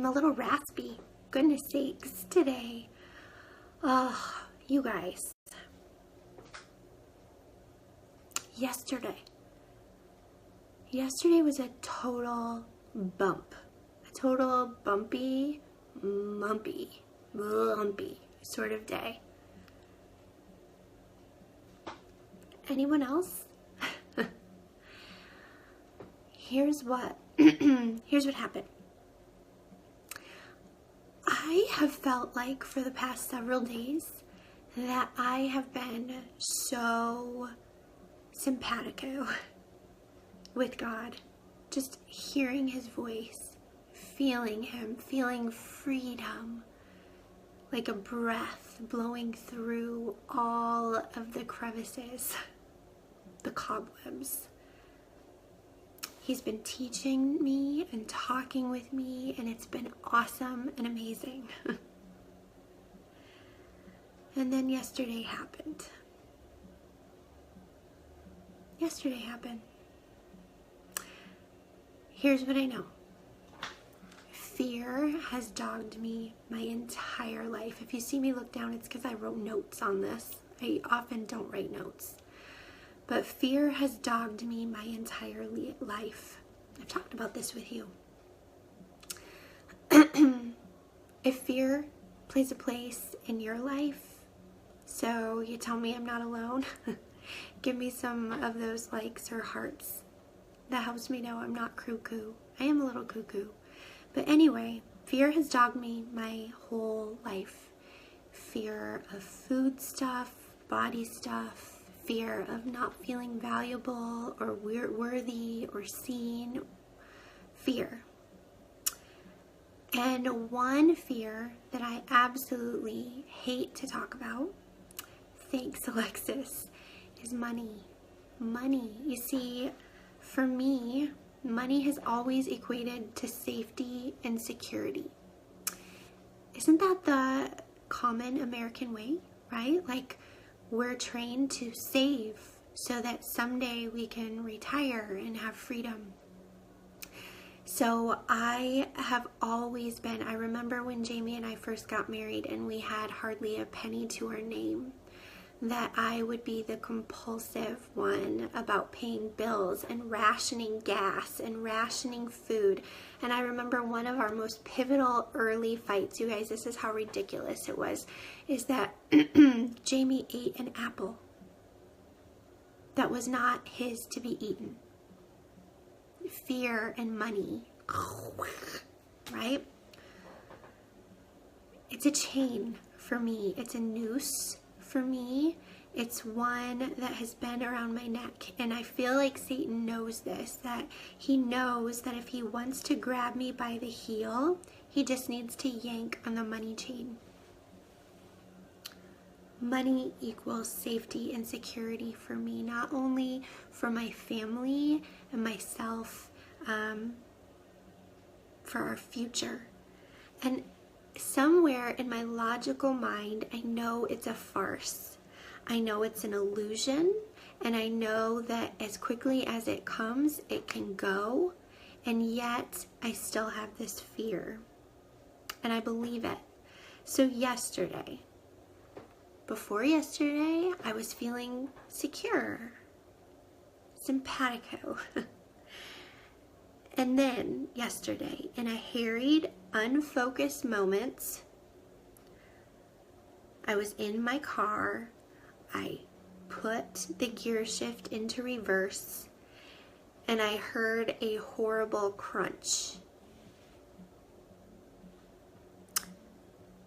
I'm a little raspy. Goodness sakes, today. Oh, you guys. Yesterday was a total bump. A total bumpy sort of day. Anyone else? Here's what happened. I have felt like for the past several days that I have been so simpatico with God. Just hearing his voice, feeling him, feeling freedom, like a breath blowing through all of the crevices, the cobwebs. He's been teaching me and talking with me, and it's been awesome and amazing. And then yesterday happened. Here's what I know. Fear has dogged me my entire life. If you see me look down, it's because I wrote notes on this. I often don't write notes. But fear has dogged me my entire life. I've talked about this with you. If fear plays a place in your life, so you tell me I'm not alone, give me some of those likes or hearts. That helps me know I'm not cuckoo. I am a little cuckoo. But anyway, fear has dogged me my whole life. Fear of food stuff, body stuff, fear of not feeling valuable or worthy or seen. Fear. And one fear that I absolutely hate to talk about, thanks Alexis, is money. Money. You see, for me, money has always equated to safety and security. Isn't that the common American way, right? Like, we're trained to save so that someday we can retire and have freedom. So I have always been, I remember when Jamie and I first got married and we had hardly a penny to our name, that I would be the compulsive one about paying bills and rationing gas and rationing food. And I remember one of our most pivotal early fights, you guys, this is how ridiculous it was, is that Jamie ate an apple that was not his to be eaten. Fear and money, right? It's a chain for me. It's a noose for me. It's one that has been around my neck, and I feel like Satan knows this, that he knows that if he wants to grab me by the heel, he just needs to yank on the money chain. Money equals safety and security for me, not only for my family and myself, for our future. And somewhere in my logical mind, I know it's a farce. I know it's an illusion, and I know that as quickly as it comes, it can go, and yet I still have this fear, and I believe it. So before yesterday, I was feeling secure, simpatico. And then yesterday, in a harried, unfocused moment, I was in my car. I put the gear shift into reverse, and I heard a horrible crunch.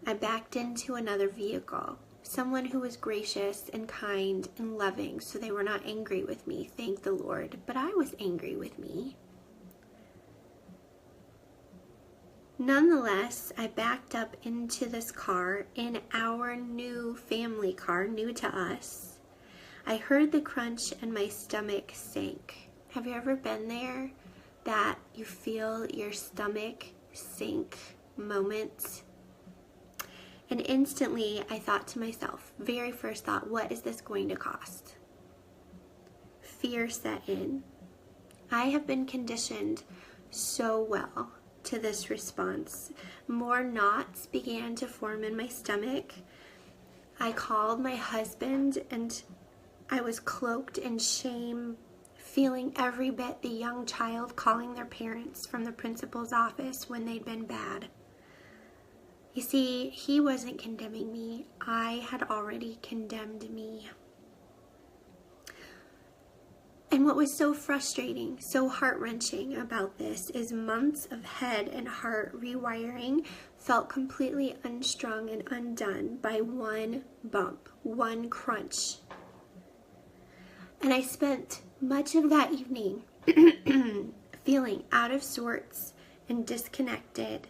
I backed into another vehicle. Someone who was gracious and kind and loving, so they were not angry with me, thank the Lord. But I was angry with me. Nonetheless, I backed up into this car, in our new family car, new to us. I heard the crunch and my stomach sank. Have you ever been there? That you feel your stomach sink moment? And instantly I thought to myself, very first thought, what is this going to cost? Fear set in. I have been conditioned so well to this response. More knots began to form in my stomach. I called my husband, and I was cloaked in shame, feeling every bit the young child calling their parents from the principal's office when they'd been bad. You see, he wasn't condemning me. I had already condemned me. And what was so frustrating, so heart-wrenching about this is months of head and heart rewiring felt completely unstrung and undone by one bump, one crunch. And I spent much of that evening feeling out of sorts and disconnected.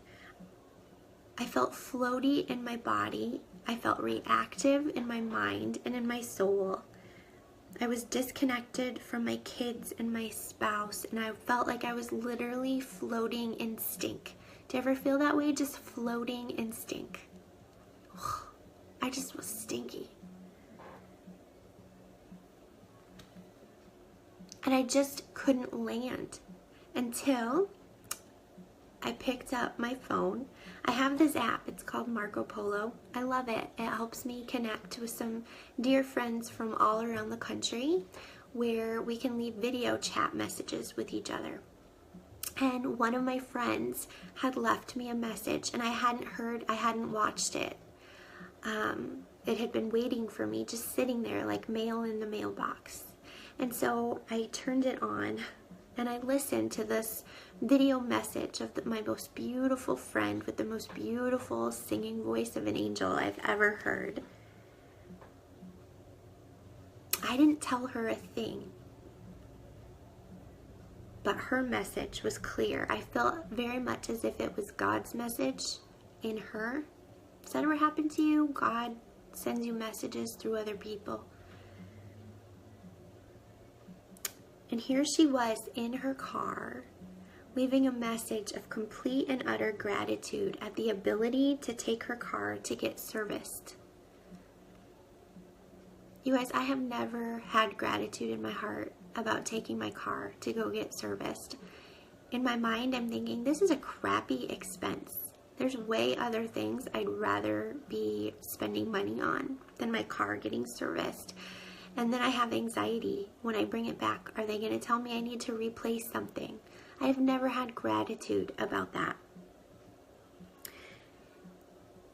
I felt floaty in my body. I felt reactive in my mind and in my soul. I was disconnected from my kids and my spouse, and I felt like I was literally floating in stink. Do you ever feel that way? Just floating in stink. Ugh, I just was stinky. And I just couldn't land until I picked up my phone. I have this app. It's called Marco Polo. I love it. It helps me connect with some dear friends from all around the country where we can leave video chat messages with each other. And one of my friends had left me a message, and I hadn't watched it. It had been waiting for me, just sitting there like mail in the mailbox. And so I turned it on, and I listened to this video message of my most beautiful friend with the most beautiful singing voice of an angel I've ever heard. I didn't tell her a thing, but her message was clear. I felt very much as if it was God's message in her. Has that ever happened to you? God sends you messages through other people. And here she was in her car, leaving a message of complete and utter gratitude at the ability to take her car to get serviced. You guys, I have never had gratitude in my heart about taking my car to go get serviced. In my mind, I'm thinking, this is a crappy expense. There's way other things I'd rather be spending money on than my car getting serviced. And then I have anxiety when I bring it back. Are they going to tell me I need to replace something? I have never had gratitude about that.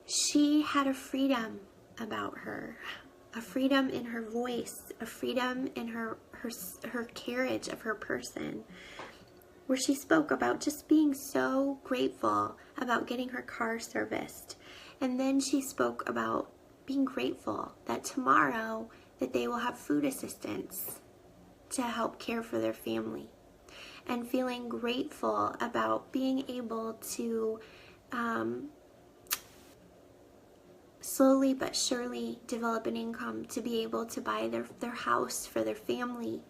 She had a freedom about her, a freedom in her voice, a freedom in her carriage of her person, where she spoke about just being so grateful about getting her car serviced. And then she spoke about being grateful that tomorrow that they will have food assistance to help care for their family, and feeling grateful about being able to slowly but surely develop an income to be able to buy their house for their family.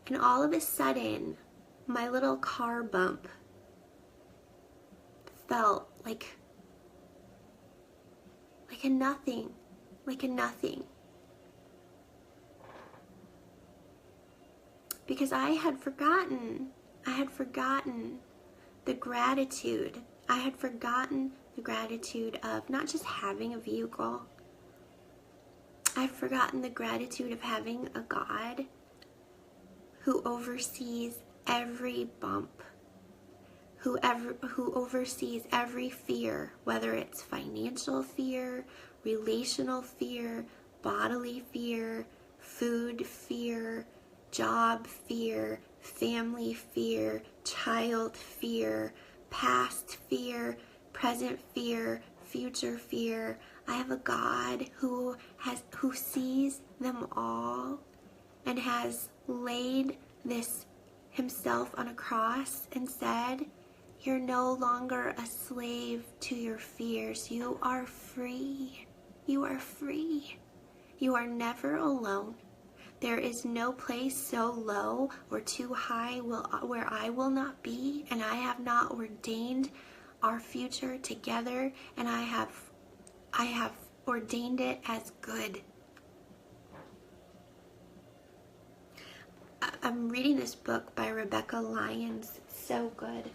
And all of a sudden, my little car bump felt like a nothing, because I had forgotten the gratitude. I had forgotten the gratitude of not just having a vehicle. I've forgotten the gratitude of having a God who oversees every bump, who oversees every fear, whether it's financial fear, relational fear, bodily fear, food fear, job fear, family fear, child fear, past fear, present fear, future fear. I have a God who sees them all and has laid this himself on a cross and said, you're no longer a slave to your fears. You are free. You are free. You are never alone. There is no place so low or too high where I will not be, and I have not ordained our future together, and I have ordained it as good. I'm reading this book by Rebecca Lyons. It's so good.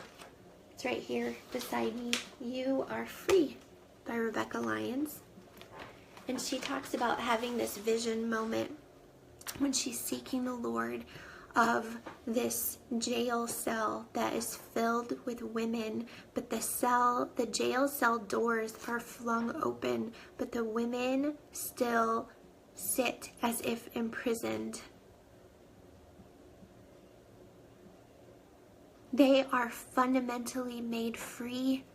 It's right here beside me. You Are Free by Rebecca Lyons. And she talks about having this vision moment when she's seeking the Lord of this jail cell that is filled with women, but the jail cell doors are flung open, but the women still sit as if imprisoned. They are fundamentally made free,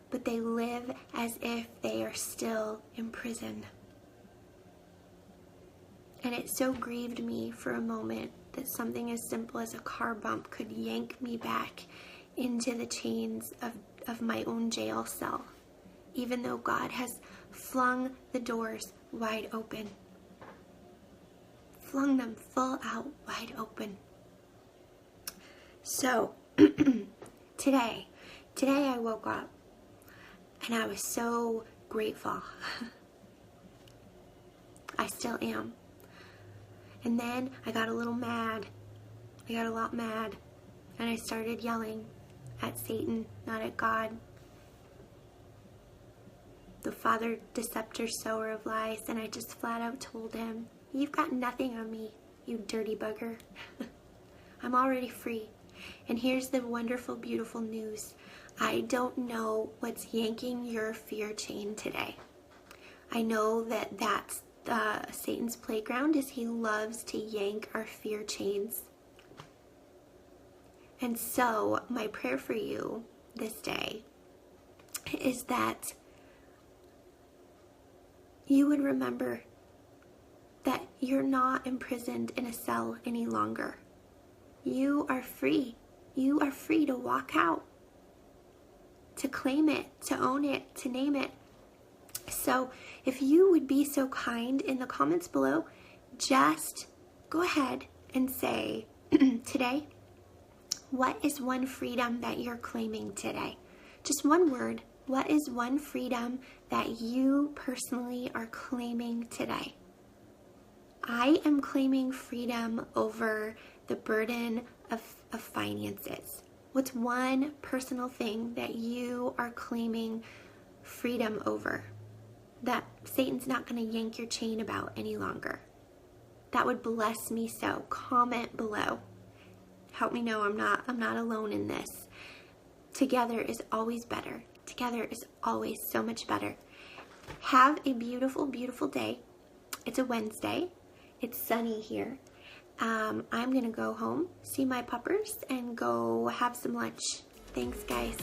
but they live as if they are still imprisoned. And it so grieved me for a moment that something as simple as a car bump could yank me back into the chains of my own jail cell, even though God has flung the doors wide open. Flung them full out wide open. So, today I woke up and I was so grateful. I still am. And then I got a little mad. I got a lot mad. And I started yelling at Satan, not at God. The father, deceptor, sower of lies. And I just flat out told him, "You've got nothing on me, you dirty bugger." I'm already free. And here's the wonderful, beautiful news. I don't know what's yanking your fear chain today. I know that that's Satan's playground, is he loves to yank our fear chains. And so my prayer for you this day is that you would remember that you're not imprisoned in a cell any longer. You are free. You are free to walk out, to claim it, to own it, to name it. So if you would be so kind in the comments below, just go ahead and say today, what is one freedom that you're claiming today? Just one word. What is one freedom that you personally are claiming today? I am claiming freedom over the burden of finances. What's one personal thing that you are claiming freedom over, that Satan's not going to yank your chain about any longer? That would bless me so. Comment below. Help me know I'm not alone in this. Together is always better. Together is always so much better. Have a beautiful, beautiful day. It's a Wednesday. It's sunny here. I'm going to go home, see my puppers, and go have some lunch. Thanks, guys.